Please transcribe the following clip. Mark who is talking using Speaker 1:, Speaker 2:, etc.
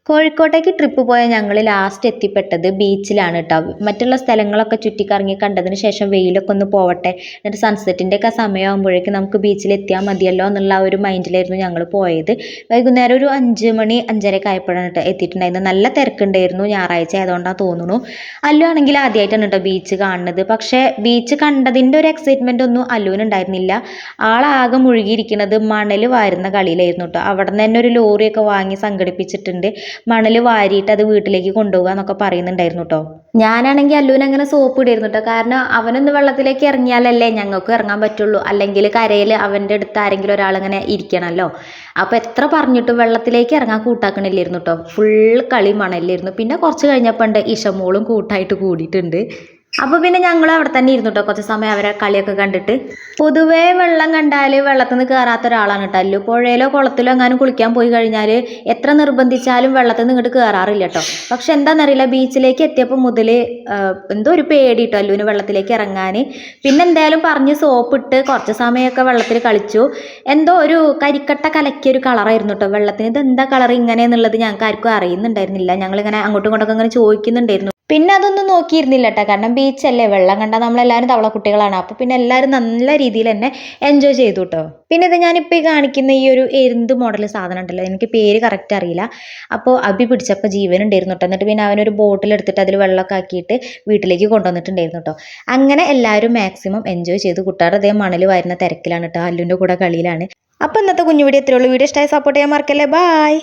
Speaker 1: കോഴിക്കോട്ടേക്ക് ട്രിപ്പ് പോയ ഞങ്ങൾ ലാസ്റ്റ് എത്തിപ്പെട്ടത് ബീച്ചിലാണ് കേട്ടോ. മറ്റുള്ള സ്ഥലങ്ങളൊക്കെ ചുറ്റിക്കറങ്ങി കണ്ടതിന് ശേഷം വെയിലൊക്കെ ഒന്ന് പോവട്ടെ, എന്നിട്ട് സൺസെറ്റിൻ്റെ ഒക്കെ സമയമാകുമ്പോഴേക്കും നമുക്ക് ബീച്ചിൽ എത്തിയാൽ മതിയല്ലോ എന്നുള്ള ആ ഒരു മൈൻഡിലായിരുന്നു ഞങ്ങൾ പോയത്. വൈകുന്നേരം ഒരു 5 മണി 5:30 ആയപ്പോഴാണ് കേട്ടോ എത്തിയിട്ടുണ്ടായിരുന്നത്. നല്ല തിരക്കുണ്ടായിരുന്നു, ഞായറാഴ്ച ആയതുകൊണ്ടാണ് തോന്നുന്നു. അല്ലു ആണെങ്കിൽ ആദ്യമായിട്ടാണ് കേട്ടോ ബീച്ച് കാണുന്നത്. പക്ഷേ ബീച്ച് കണ്ടതിൻ്റെ ഒരു എക്സൈറ്റ്മെൻ്റ് ഒന്നും അല്ലുവിന് ഉണ്ടായിരുന്നില്ല. ആളാകെ മുഴുകിയിരിക്കുന്നത് മണൽ വാരുന്ന കളിയിലായിരുന്നു കേട്ടോ. അവിടെ നിന്ന് തന്നെ ഒരു ലോറിയൊക്കെ വാങ്ങി സംഘടിപ്പിച്ചിട്ടുണ്ട്, മണൽ വാരിയിട്ട് അത് വീട്ടിലേക്ക് കൊണ്ടുപോകുക എന്നൊക്കെ പറയുന്നുണ്ടായിരുന്നു കേട്ടോ. ഞാനാണെങ്കിൽ അല്ലുവിന് അങ്ങനെ സോപ്പ് ഇടായിരുന്നു കേട്ടോ. കാരണം അവനൊന്ന് വെള്ളത്തിലേക്ക് ഇറങ്ങിയാലല്ലേ ഞങ്ങൾക്ക് ഇറങ്ങാൻ പറ്റുള്ളൂ, അല്ലെങ്കിൽ കരയിൽ അവൻ്റെ അടുത്ത് ആരെങ്കിലും ഒരാളിങ്ങനെ ഇരിക്കണമല്ലോ. അപ്പോൾ എത്ര പറഞ്ഞിട്ടും വെള്ളത്തിലേക്ക് ഇറങ്ങാൻ കൂട്ടാക്കണില്ലായിരുന്നു കേട്ടോ. ഫുൾ കളി മണലിലായിരുന്നു. പിന്നെ കുറച്ച് കഴിഞ്ഞപ്പോൾ ഉണ്ട് ഇഷമോളും കൂട്ടായിട്ട് കൂടിയിട്ടുണ്ട്. അപ്പോൾ പിന്നെ ഞങ്ങൾ അവിടെ തന്നെ ഇരുന്നു കേട്ടോ കുറച്ച് സമയം അവരെ കളിയൊക്കെ കണ്ടിട്ട്. പൊതുവേ വെള്ളം കണ്ടാൽ വെള്ളത്തിൽ നിന്ന് കയറാത്ത ഒരാളാണ് കേട്ടോ അല്ലു. പുഴയിലോ കുളത്തിലോ എങ്ങാനും കുളിക്കാൻ പോയി കഴിഞ്ഞാൽ എത്ര നിർബന്ധിച്ചാലും വെള്ളത്തിൽ നിന്ന് ഇങ്ങോട്ട് കയറാറില്ല കേട്ടോ. പക്ഷെ എന്താണെന്നറിയില്ല, ബീച്ചിലേക്ക് എത്തിയപ്പോൾ മുതൽ എന്തോ ഒരു പേടി കേട്ടോ അല്ലുവിന് വെള്ളത്തിലേക്ക് ഇറങ്ങാൻ. പിന്നെ എന്തായാലും പറഞ്ഞ് സോപ്പിട്ട് കുറച്ച് സമയമൊക്കെ വെള്ളത്തിൽ കളിച്ചു. എന്തോ ഒരു കരിക്കട്ട കലക്കിയ ഒരു കളറായിരുന്നു കേട്ടോ വെള്ളത്തിന്. ഇതെന്താ കളർ ഇങ്ങനെ എന്നുള്ളത് ഞങ്ങൾക്ക് ആർക്കും അറിയുന്നുണ്ടായിരുന്നില്ല. ഞങ്ങളിങ്ങനെ അങ്ങോട്ടും ഇങ്ങോട്ടൊക്കെ ഇങ്ങനെ ചോദിക്കുന്നുണ്ടായിരുന്നു. പിന്നെ അതൊന്നും നോക്കിയിരുന്നില്ല കേട്ടോ, കാരണം ബീച്ചല്ലേ, വെള്ളം കണ്ടാൽ നമ്മളെല്ലാവരും തവള കുട്ടികളാണ്. അപ്പോൾ പിന്നെ എല്ലാവരും നല്ല രീതിയിൽ തന്നെ എൻജോയ് ചെയ്തു കേട്ടോ. പിന്നെ ഇത് ഞാനിപ്പോൾ ഈ കാണിക്കുന്ന ഈ ഒരു എരുന്ത് മോഡൽ സാധനം ഉണ്ടല്ലോ, എനിക്ക് പേര് കറക്റ്റ് അറിയില്ല. അപ്പോൾ അബി പിടിച്ചപ്പോൾ ജീവൻ ഉണ്ടായിരുന്നു കേട്ടോ. എന്നിട്ട് പിന്നെ അവനൊരു ബോട്ടിലെടുത്തിട്ട് അതിൽ വെള്ളമൊക്കെ ആക്കിയിട്ട് വീട്ടിലേക്ക് കൊണ്ടുവന്നിട്ടുണ്ടായിരുന്നു കേട്ടോ. അങ്ങനെ എല്ലാവരും മാക്സിമം എൻജോയ് ചെയ്തു. കുട്ടികളുടെ അതേ മണൽ വരുന്ന തിരക്കിലാണ് കേട്ടോ, അല്ലുവിൻ്റെ കൂടെ കളിയിലാണ്. അപ്പോൾ ഇന്നത്തെ കുഞ്ഞു വീഡിയോ ഇത്രയേ ഉള്ളൂ. വീഡിയോ ഇഷ്ടമായി സപ്പോർട്ട് ചെയ്യാൻ മറക്കല്ലേ. ബായ്.